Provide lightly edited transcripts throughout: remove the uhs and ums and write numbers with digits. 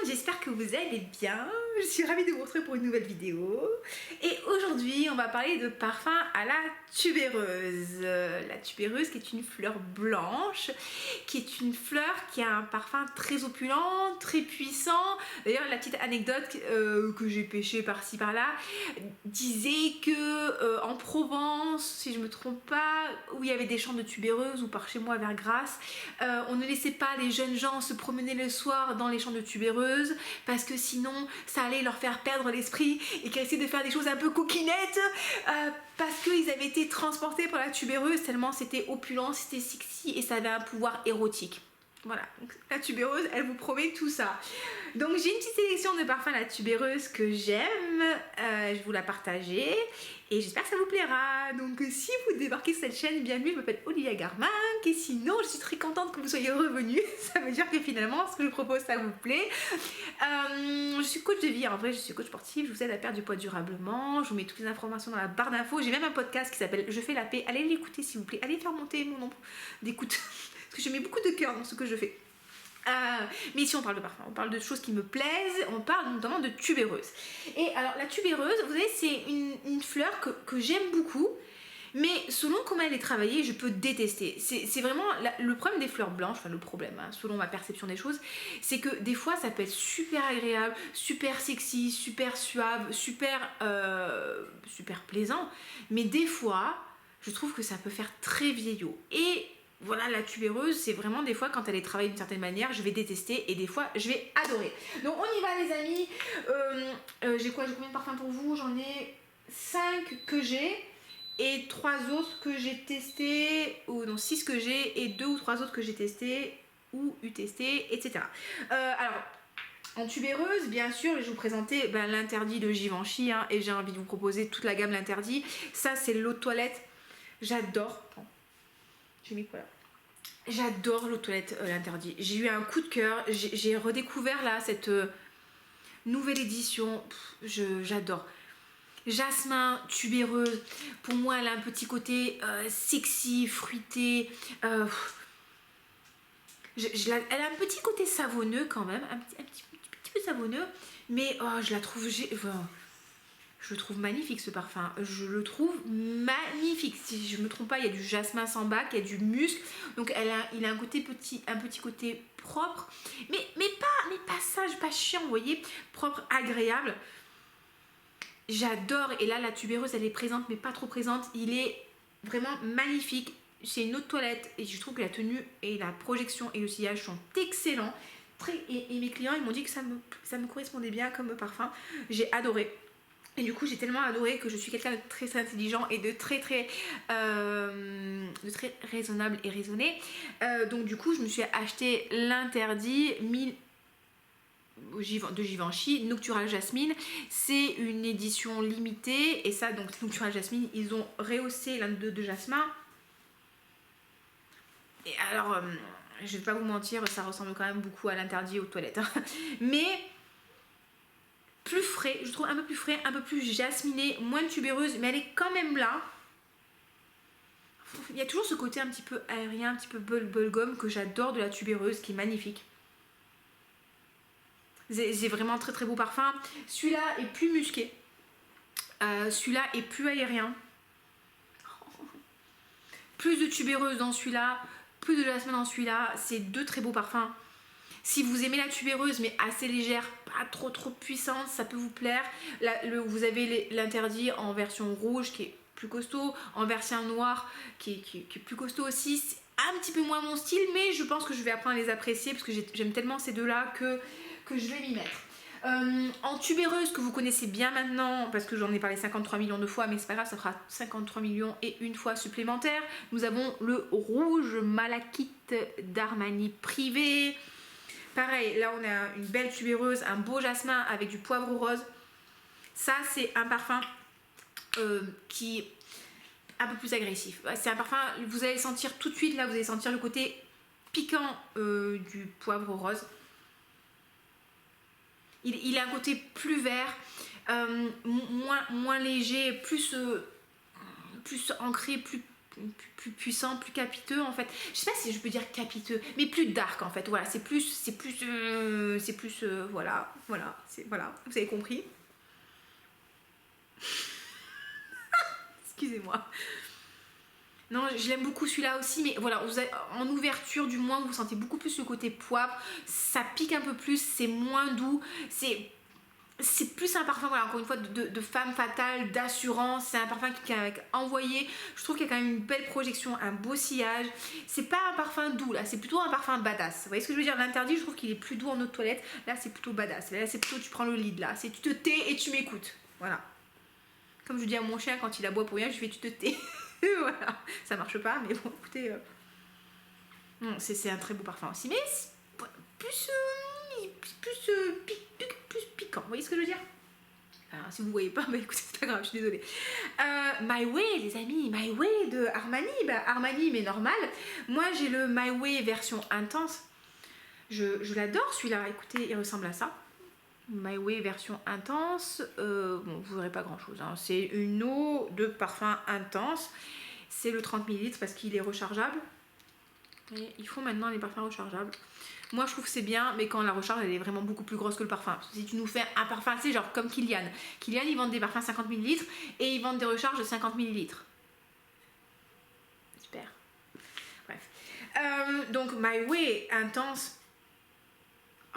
j'espère que vous allez bien. Je suis ravie de vous retrouver pour une nouvelle vidéo. Et aujourd'hui, on va parler de parfum à la tubéreuse. La tubéreuse qui est une fleur blanche, qui est une fleur qui a un parfum très opulent, très puissant. D'ailleurs, la petite anecdote que j'ai pêchée par-ci par-là disait que en Provence, si je me trompe pas, où il y avait des champs de tubéreuses ou par chez moi vers Grasse, on ne laissait pas les jeunes gens se promener le soir dans les champs de tubéreuses parce que sinon ça allait leur faire perdre l'esprit et qu'ils essayaient de faire des choses un peu coquinettes parce qu'ils avaient été transportés par la tubéreuse tellement c'était opulent, c'était sexy et ça avait un pouvoir érotique. Voilà, donc, la tubéreuse, elle vous promet tout ça. Donc j'ai une petite sélection de parfums à la tubéreuse que j'aime, je vous la partager et j'espère que ça vous plaira. Donc si vous débarquez sur cette chaîne, bienvenue, je m'appelle Olivia Garmanc et sinon je suis très contente que vous soyez revenus. Ça veut dire que finalement ce que je propose ça vous plaît. Je suis coach de vie, en vrai je suis coach sportive, je vous aide à perdre du poids durablement, je vous mets toutes les informations dans la barre d'infos. J'ai même un podcast qui s'appelle Je fais la paix, allez l'écouter s'il vous plaît, allez faire monter mon nombre d'écoutes. Parce que je mets beaucoup de cœur dans ce que je fais. Mais ici on parle de parfum, on parle de choses qui me plaisent, on parle notamment de tubéreuse. Et alors la tubéreuse, vous savez, c'est une fleur que j'aime beaucoup, mais selon comment elle est travaillée, je peux détester. C'est vraiment le problème des fleurs blanches, enfin le problème, hein, selon ma perception des choses, c'est que des fois ça peut être super agréable, super sexy, super suave, super plaisant, mais des fois, je trouve que ça peut faire très vieillot. Et voilà, la tubéreuse, c'est vraiment des fois quand elle est travaillée d'une certaine manière, je vais détester et des fois je vais adorer. Donc on y va les amis. J'ai combien de parfums pour vous? J'en ai 5 que j'ai et 3 autres que j'ai testés, ou non 6 que j'ai et 2 ou 3 autres que j'ai testés ou eu testé, etc. Alors en tubéreuse, bien sûr, je vais vous présenter l'interdit de Givenchy, hein, et j'ai envie de vous proposer toute la gamme l'interdit. Ça c'est l'eau de toilette, j'adore. J'ai mis quoi là? J'adore l'eau de toilette l'interdit. J'ai eu un coup de cœur. J'ai redécouvert là cette nouvelle édition. J'adore. Jasmin, tubéreuse. Pour moi, elle a un petit côté sexy, fruité. Elle a un petit côté savonneux quand même. Un petit peu savonneux. Mais je la trouve... Je le trouve magnifique ce parfum, je le trouve magnifique. Si je me trompe pas, il y a du jasmin sans bac, il y a du musc, donc il a un petit côté propre, mais pas sage, pas chiant, vous voyez, propre, agréable. J'adore, et là la tubéreuse elle est présente mais pas trop présente, il est vraiment magnifique. C'est une eau de toilette et je trouve que la tenue et la projection et le sillage sont excellents. Et mes clients ils m'ont dit que ça me correspondait bien comme parfum, j'ai adoré. Et du coup j'ai tellement adoré que je suis quelqu'un de très intelligent et de très raisonnable et raisonné. Donc du coup je me suis acheté l'interdit de Givenchy, Noctural Jasmine. C'est une édition limitée et ça donc Noctural Jasmine ils ont rehaussé de jasmin. Et alors je vais pas vous mentir, ça ressemble quand même beaucoup à l'interdit aux toilettes, hein. Mais plus frais, je trouve un peu plus frais, un peu plus jasminé, moins de tubéreuse, mais elle est quand même là. Il y a toujours ce côté un petit peu aérien, un petit peu bubblegum que j'adore de la tubéreuse, qui est magnifique. C'est vraiment très beau parfum. Celui-là est plus musqué. Celui-là est plus aérien. Plus de tubéreuse dans celui-là, plus de jasmin dans celui-là. C'est deux très beaux parfums. Si vous aimez la tubéreuse mais assez légère, pas trop puissante, ça peut vous plaire. Vous avez l'interdit en version rouge qui est plus costaud, en version noire qui est plus costaud aussi. C'est un petit peu moins mon style, mais je pense que je vais apprendre à les apprécier parce que j'aime tellement ces deux-là que je vais m'y mettre. En tubéreuse que vous connaissez bien maintenant, parce que j'en ai parlé 53 millions de fois, mais c'est pas grave, ça fera 53 millions et une fois supplémentaire. Nous avons le rouge malachite d'Armani Privé. Pareil, là on a une belle tubéreuse, un beau jasmin avec du poivre rose. Ça c'est un parfum qui est un peu plus agressif. C'est un parfum, vous allez sentir tout de suite, là vous allez sentir le côté piquant du poivre rose. Il a un côté plus vert, moins léger, plus ancré, plus plus puissant, plus capiteux en fait. Je sais pas si je peux dire capiteux, mais plus dark en fait. Voilà, voilà, vous avez compris. Excusez-moi. Non, je l'aime beaucoup celui-là aussi, mais voilà, en ouverture du moins, vous sentez beaucoup plus le côté poivre. Ça pique un peu plus, c'est moins doux, c'est plus un parfum, voilà, encore une fois, de femme fatale, d'assurance. C'est un parfum qui est envoyé. Je trouve qu'il y a quand même une belle projection, un beau sillage. C'est pas un parfum doux, là, c'est plutôt un parfum badass. Vous voyez ce que je veux dire? L'interdit, je trouve qu'il est plus doux en eau de toilette. Là, c'est plutôt badass. Là, c'est plutôt tu prends le lead, là. C'est tu te tais et tu m'écoutes. Voilà. Comme je dis à mon chien quand il aboie pour rien, je fais tu te tais. Voilà. Ça marche pas, mais bon, écoutez. C'est un très beau parfum aussi. Mais plus piquant. Vous voyez ce que je veux dire? Alors, si vous ne voyez pas, bah écoutez, c'est pas grave, je suis désolée. My Way, les amis, My Way de Armani. Bah, Armani, mais normal. Moi, j'ai le My Way version intense. Je l'adore celui-là. Écoutez, il ressemble à ça. My Way version intense. Bon, vous verrez pas grand-chose. Hein. C'est une eau de parfum intense. C'est le 30 ml parce qu'il est rechargeable. Et ils font maintenant les parfums rechargeables. Moi je trouve que c'est bien, mais quand la recharge elle est vraiment beaucoup plus grosse que le parfum. Parce que si tu nous fais un parfum, c'est genre comme Kilian. Kilian ils vendent des parfums 50 ml et ils vendent des recharges de 50 ml. Super. Bref. Donc My Way intense.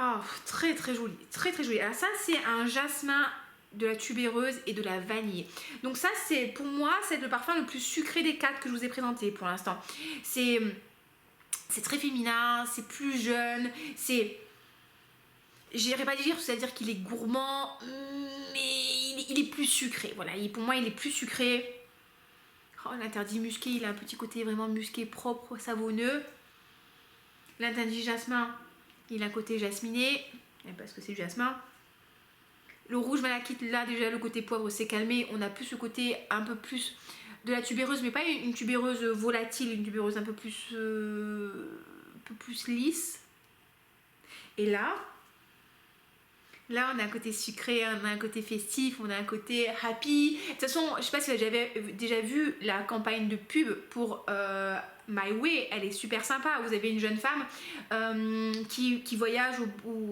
Oh, très très joli. Très très joli. Alors ça c'est un jasmin, de la tubéreuse et de la vanille. Donc ça c'est pour moi c'est le parfum le plus sucré des 4 que je vous ai présenté pour l'instant. C'est très féminin, c'est plus jeune, j'irais pas dire, c'est-à-dire qu'il est gourmand, mais il est plus sucré. Voilà, pour moi il est plus sucré. Oh, l'interdit musqué, il a un petit côté vraiment musqué, propre, savonneux. L'interdit jasmin, il a un côté jasminé, parce que c'est du jasmin. Le rouge malachite, là déjà le côté poivre s'est calmé, on a plus ce côté un peu plus de la tubéreuse, mais pas une tubéreuse volatile, une tubéreuse un peu plus lisse. Et là on a un côté sucré, on a un côté festif, on a un côté happy. De toute façon, je sais pas si vous avez déjà vu la campagne de pub pour My Way, elle est super sympa. Vous avez une jeune femme qui voyage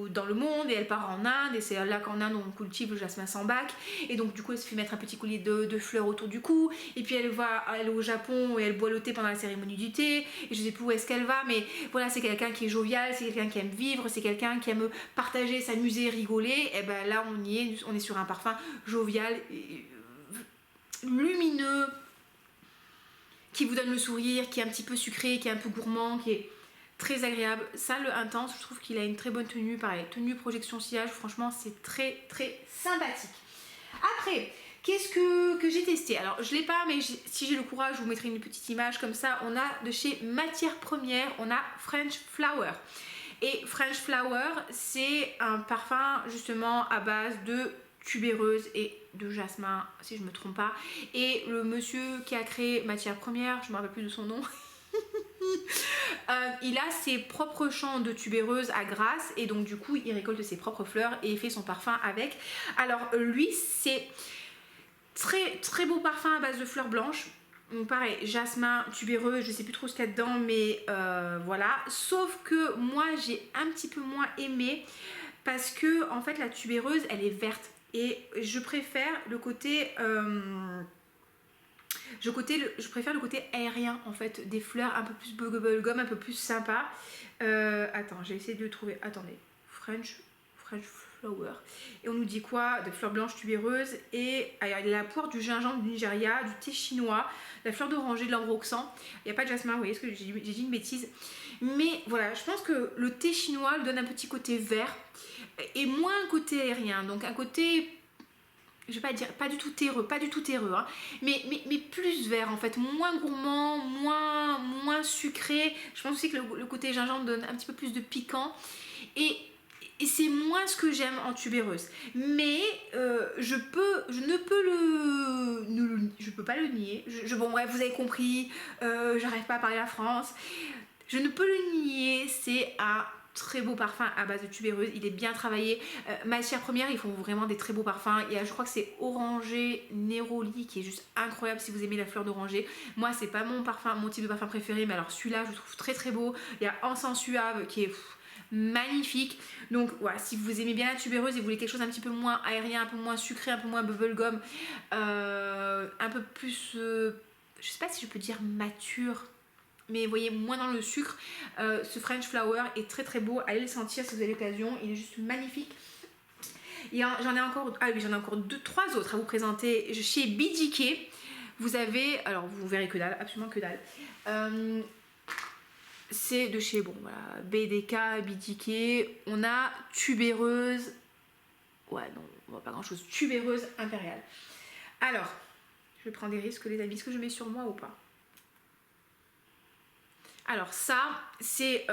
dans le monde et elle part en Inde, et c'est là qu'en Inde on cultive le jasmin sambac, et donc du coup elle se fait mettre un petit collier de fleurs autour du cou, et puis elle est au Japon et elle boit le thé pendant la cérémonie du thé, et je sais plus où est-ce qu'elle va, mais voilà, c'est quelqu'un qui est jovial, c'est quelqu'un qui aime vivre, c'est quelqu'un qui aime partager, s'amuser, rigoler. Et ben là on est sur un parfum jovial, lumineux, qui vous donne le sourire, qui est un petit peu sucré, qui est un peu gourmand, qui est très agréable. Ça, le intense, je trouve qu'il a une très bonne tenue. Pareil, tenue, projection, sillage, franchement, c'est très très sympathique. Après, qu'est-ce que j'ai testé? Alors, je ne l'ai pas, mais si j'ai le courage, je vous mettrai une petite image comme ça. On a de chez Matières Premières, on a French Flower. Et French Flower, c'est un parfum justement à base de tubéreuse et de jasmin, si je me trompe pas. Et le monsieur qui a créé Matières Premières, je me rappelle plus de son nom, il a ses propres champs de tubéreuse à Grasse, et donc du coup il récolte ses propres fleurs et il fait son parfum avec. Alors lui c'est très très beau parfum à base de fleurs blanches. Donc pareil, jasmin, tubéreuse, je sais plus trop ce qu'il y a dedans, mais voilà. Sauf que moi j'ai un petit peu moins aimé parce que en fait la tubéreuse elle est verte. Et je préfère le côté je préfère le côté aérien en fait des fleurs, un peu plus bubblegum, un peu plus sympa. Attends, j'ai essayé de le trouver. Attendez, French Flower. Et on nous dit quoi? De fleurs blanches tubéreuses, et la poire du gingembre du Nigeria, du thé chinois, la fleur d'oranger, de l'ambroxan. Il n'y a pas de jasmin, vous voyez ce que j'ai dit une bêtise. Mais voilà, je pense que le thé chinois lui donne un petit côté vert et moins un côté aérien, donc un côté, je vais pas dire pas du tout terreux, hein, mais plus vert en fait, moins gourmand, moins sucré. Je pense aussi que le côté gingembre donne un petit peu plus de piquant, et c'est moins ce que j'aime en tubéreuse. Mais je peux pas le nier. Bon bref, vous avez compris, j'arrive pas à parler la France. Je ne peux le nier, c'est un très beau parfum à base de tubéreuse, il est bien travaillé. Matière première, ils font vraiment des très beaux parfums. Il y a, je crois que c'est Orangé Neroli qui est juste incroyable si vous aimez la fleur d'oranger. Moi, c'est pas mon parfum, mon type de parfum préféré, mais alors celui-là, je le trouve très très beau. Il y a Encens Suave qui est magnifique. Donc voilà, si vous aimez bien la tubéreuse et vous voulez quelque chose un petit peu moins aérien, un peu moins sucré, un peu moins bubblegum, un peu plus, je sais pas si je peux dire mature, mais vous voyez, moins dans le sucre, ce French Flower est très très beau. Allez le sentir si vous avez l'occasion, il est juste magnifique. J'en ai encore, ah oui, j'en ai encore trois autres à vous présenter. Chez BDK, vous avez, alors vous verrez que dalle, absolument que dalle. C'est de chez, bon voilà, BDK, BDK. On a tubéreuse, ouais non, on voit pas grand chose, tubéreuse impériale. Alors, je vais prendre des risques les amis, est-ce que je mets sur moi ou pas? Alors ça, c'est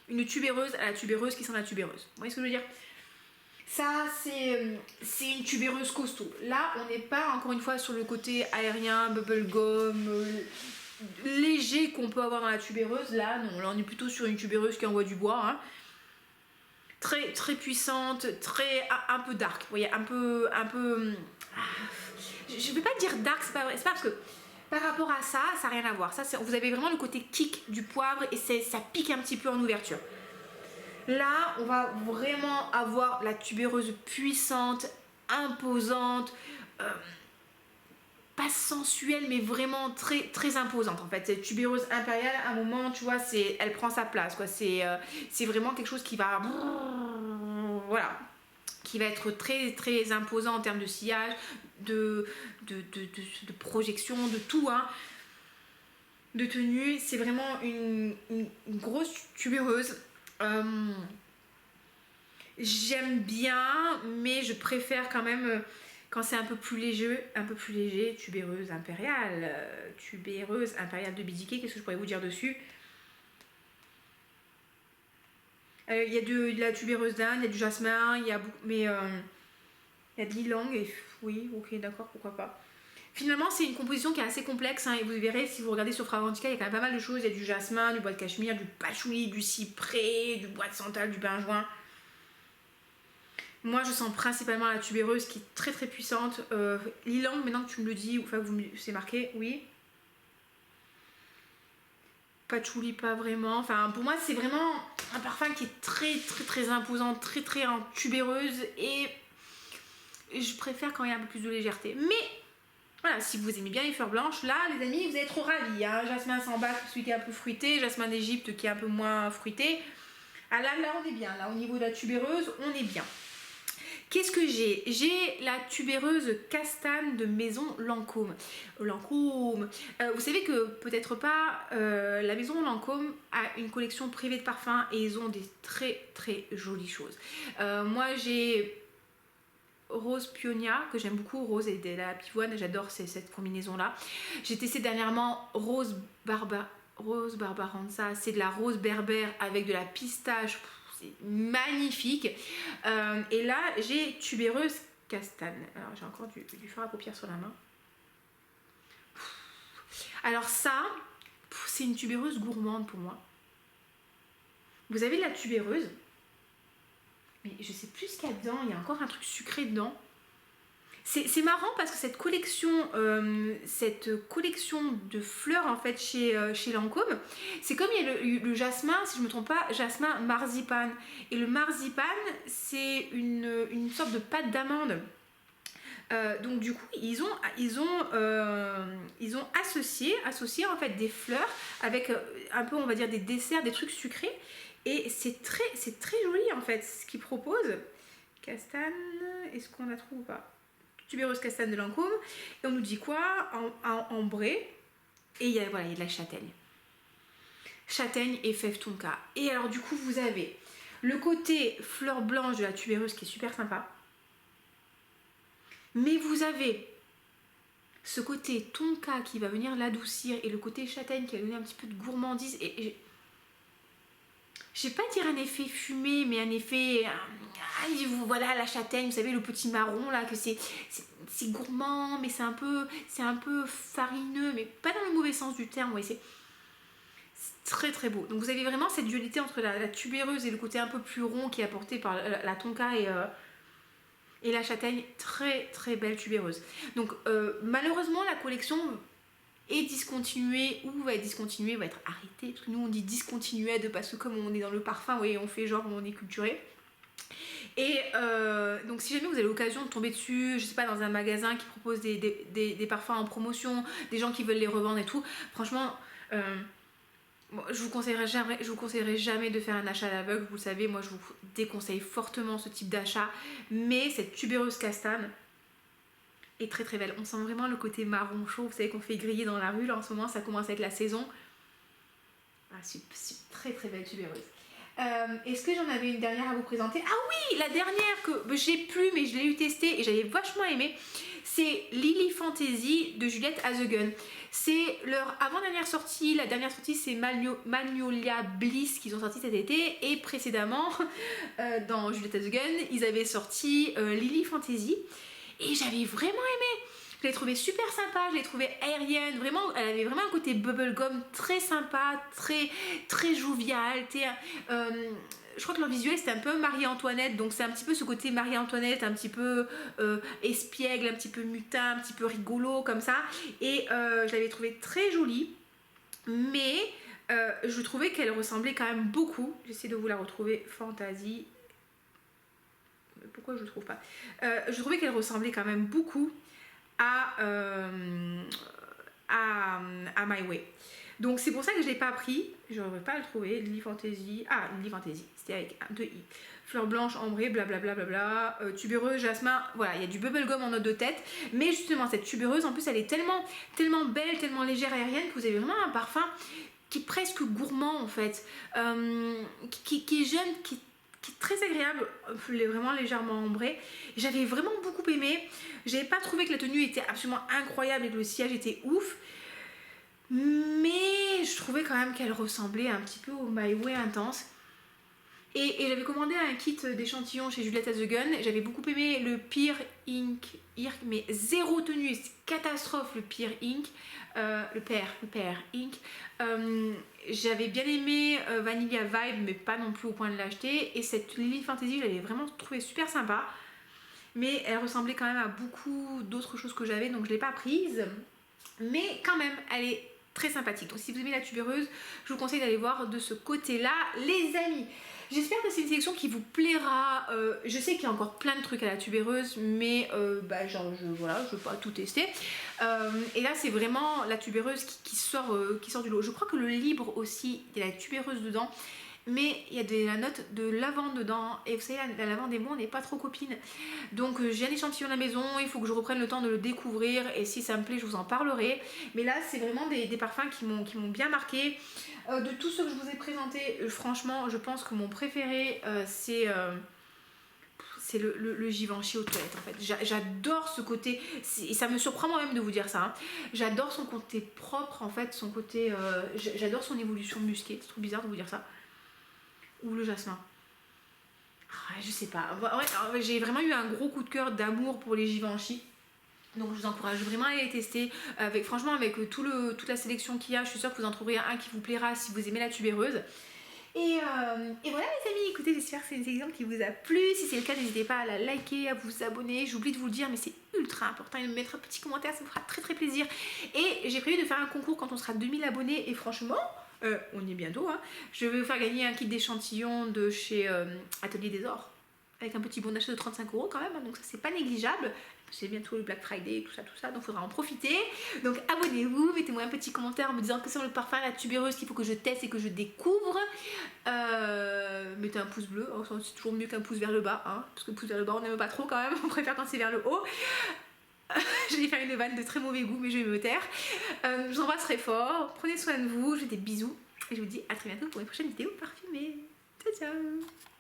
une tubéreuse à la tubéreuse qui sent la tubéreuse. Vous voyez ce que je veux dire? Ça, c'est une tubéreuse costaud. Là, on n'est pas, encore une fois, sur le côté aérien, bubblegum, léger qu'on peut avoir dans la tubéreuse. Là, non, là, on est plutôt sur une tubéreuse qui envoie du bois. Hein. Très, très puissante, un peu dark. Vous voyez, un peu... Je ne vais pas dire dark, c'est pas vrai. C'est pas parce que... Par rapport à ça, ça n'a rien à voir. Ça, vous avez vraiment le côté kick du poivre et ça pique un petit peu en ouverture. Là, on va vraiment avoir la tubéreuse puissante, imposante, pas sensuelle, mais vraiment très, très imposante. En fait, cette tubéreuse impériale, à un moment, tu vois, elle prend sa place. C'est vraiment quelque chose qui va... Voilà. Qui va être très, très imposant en termes de sillage, de projection, de tout, hein, de tenue. C'est vraiment une grosse tubéreuse. J'aime bien, mais je préfère quand même quand c'est un peu plus léger, tubéreuse impériale de BDK. Qu'est-ce que je pourrais vous dire dessus? Il y a de la tubéreuse d'Inde, il y a du jasmin, il y a de l'ylang et oui, ok, d'accord, pourquoi pas. Finalement, c'est une composition qui est assez complexe hein, et vous verrez si vous regardez sur Fragrantica, il y a quand même pas mal de choses. Il y a du jasmin, du bois de cachemire, du patchouli, du cyprès, du bois de santal, du benjoin. Moi, je sens principalement la tubéreuse qui est très très puissante. L'ylang, maintenant que tu me le dis, enfin c'est marqué, oui. Patchouli, pas vraiment. Enfin, pour moi, c'est vraiment un parfum qui est très très très imposant, très très en tubéreuse et je préfère quand il y a un peu plus de légèreté. Mais voilà, si vous aimez bien les fleurs blanches, là, les amis, vous allez être ravis. Hein. Jasmin sambac, celui qui est un peu fruité, jasmin d'Égypte qui est un peu moins fruité. Ah là, on est bien. Là, au niveau de la tubéreuse, on est bien. Qu'est-ce que j'ai? J'ai la tubéreuse castane de maison Lancôme. Lancôme. Vous savez que peut-être pas, la maison Lancôme a une collection privée de parfums et ils ont des très très jolies choses. Moi j'ai Rose Pionia que j'aime beaucoup, Rose et de la pivoine, j'adore cette combinaison là. J'ai testé dernièrement Rose Barbaranza, c'est de la rose berbère avec de la pistache. Magnifique et là j'ai tubéreuse castane. Alors j'ai encore du fard à paupières sur la main. Alors ça c'est une tubéreuse gourmande pour moi. Vous avez la tubéreuse mais je sais plus ce qu'il y a dedans, il y a encore un truc sucré dedans. C'est marrant parce que cette collection de fleurs en fait chez Lancôme, c'est comme il y a le jasmin, si je ne me trompe pas, jasmin marzipan. Et le marzipan, c'est une sorte de pâte d'amande. Donc du coup, ils ont associé en fait des fleurs avec un peu, on va dire, des desserts, des trucs sucrés. Et c'est très joli en fait ce qu'ils proposent. Castane, est-ce qu'on la trouve ou pas? Tubéreuse castane de Lancôme et on nous dit quoi en ambré et il y a de la châtaigne et fève tonka. Et alors du coup vous avez le côté fleur blanche de la tubéreuse qui est super sympa, mais vous avez ce côté tonka qui va venir l'adoucir et le côté châtaigne qui va donner un petit peu de gourmandise et je vais pas dire un effet fumé, mais un effet... voilà, la châtaigne, vous savez, le petit marron, là, que c'est gourmand, mais c'est un peu farineux, mais pas dans le mauvais sens du terme, vous voyez, très très beau. Donc vous avez vraiment cette dualité entre la tubéreuse et le côté un peu plus rond qui est apporté par la tonka et la châtaigne. Très très belle tubéreuse. Donc malheureusement la collection est discontinuée ou va être discontinuée, va être arrêtée, parce que nous on dit discontinuée parce que comme on est dans le parfum, vous voyez, on fait genre on est culturé. Et donc si jamais vous avez l'occasion de tomber dessus, je sais pas, dans un magasin qui propose des parfums en promotion, des gens qui veulent les revendre et tout, franchement bon, je vous conseillerais jamais de faire un achat à l'aveugle. Vous le savez, moi je vous déconseille fortement ce type d'achat, mais cette tubéreuse castane est très très belle. On sent vraiment le côté marron chaud, vous savez, qu'on fait griller dans la rue là en ce moment, ça commence avec la saison. Ah, c'est très très belle tubéreuse. Est-ce que j'en avais une dernière à vous présenter? Ah oui, la dernière que j'ai plus mais je l'ai eu testée et j'avais vachement aimé, c'est Lily Fantasy de Juliette Azegun. C'est leur avant-dernière sortie. La dernière sortie c'est Magnolia Bliss qu'ils ont sorti cet été, et précédemment dans Juliette Azegun ils avaient sorti Lily Fantasy et j'avais vraiment aimé. Je l'ai trouvée super sympa, je l'ai trouvée aérienne, vraiment, elle avait vraiment un côté bubblegum très sympa, très, très jovial. Je crois que leur visuel c'était un peu Marie-Antoinette, donc c'est un petit peu ce côté Marie-Antoinette, un petit peu espiègle, un petit peu mutin, un petit peu rigolo comme ça. Et je l'avais trouvée très jolie, mais je trouvais qu'elle ressemblait quand même beaucoup. J'essaie de vous la retrouver, Fantasy. Pourquoi je ne trouve pas je trouvais qu'elle ressemblait quand même beaucoup à My Way. Donc c'est pour ça que je ne l'ai pas pris. Je n'aurais pas à le trouver. Lily Fantasy. Ah, Lily Fantasy. C'était avec un 2 i. Fleur blanche, ambrée, blablabla. Tubéreuse, jasmin. Voilà, il y a du bubblegum en note de tête. Mais justement, cette tubéreuse, en plus, elle est tellement, tellement belle, tellement légère et aérienne que vous avez vraiment un parfum qui est presque gourmand en fait. Qui est jeune, qui est très agréable, vraiment légèrement ambré. J'avais vraiment beaucoup aimé. J'avais pas trouvé que la tenue était absolument incroyable et que le sillage était ouf, mais je trouvais quand même qu'elle ressemblait un petit peu au My Way intense. Et j'avais commandé un kit d'échantillons chez Juliette Azegun. J'avais beaucoup aimé le Pear Ink, mais zéro tenue, c'est catastrophe le Pear Ink, le Pear Ink. J'avais bien aimé Vanilla Vibe, mais pas non plus au point de l'acheter. Et cette Lily Fantasy, je l'avais vraiment trouvée super sympa, mais elle ressemblait quand même à beaucoup d'autres choses que j'avais, donc je l'ai pas prise. Mais quand même, elle est très sympathique. Donc si vous aimez la tubéreuse, je vous conseille d'aller voir de ce côté-là, les amis. J'espère que c'est une sélection qui vous plaira. Je sais qu'il y a encore plein de trucs à la tubéreuse, mais je veux pas tout tester. Et là, c'est vraiment la tubéreuse qui sort du lot. Je crois que le libre aussi, il y a la tubéreuse dedans, mais il y a la note de lavande dedans. Et vous savez, la lavande et moi, on n'est pas trop copines. Donc j'ai un échantillon à la maison, il faut que je reprenne le temps de le découvrir. Et si ça me plaît, je vous en parlerai. Mais là, c'est vraiment des parfums qui m'ont bien marqué. De tous ceux que je vous ai présentés, franchement, je pense que mon préféré, c'est le Givenchy aux toilettes en fait. J'adore ce côté, et ça me surprend moi-même de vous dire ça, hein. J'adore son côté propre en fait, son côté, j'adore son évolution musquée, c'est trop bizarre de vous dire ça. Ou le jasmin. Je sais pas, ouais, j'ai vraiment eu un gros coup de cœur d'amour pour les Givenchy. Donc je vous encourage vraiment à les tester. Franchement, avec toute la sélection qu'il y a, je suis sûre que vous en trouverez un qui vous plaira si vous aimez la tubéreuse. Et voilà les amis, écoutez, j'espère que c'est une sélection qui vous a plu. Si c'est le cas, n'hésitez pas à la liker, à vous abonner. J'oublie de vous le dire, mais c'est ultra important. Et de me mettre un petit commentaire, ça me fera très très plaisir. Et j'ai prévu de faire un concours quand on sera 2000 abonnés. Et franchement, on y est bientôt, hein. Je vais vous faire gagner un kit d'échantillons de chez Atelier des Ors, avec un petit bon d'achat de 35 € quand même, hein, donc ça c'est pas négligeable. C'est bientôt le Black Friday, tout ça, donc il faudra en profiter. Donc abonnez-vous, mettez-moi un petit commentaire en me disant que c'est le parfum à la tubéreuse qu'il faut que je teste et que je découvre. Mettez un pouce bleu, c'est toujours mieux qu'un pouce vers le bas, hein, parce que pouce vers le bas on n'aime pas trop quand même, on préfère quand c'est vers le haut. Je vais faire une vanne de très mauvais goût, mais je vais me taire. Je vous embrasse très fort, prenez soin de vous, je vous fais des bisous, et je vous dis à très bientôt pour une prochaine vidéo parfumée. Ciao ciao.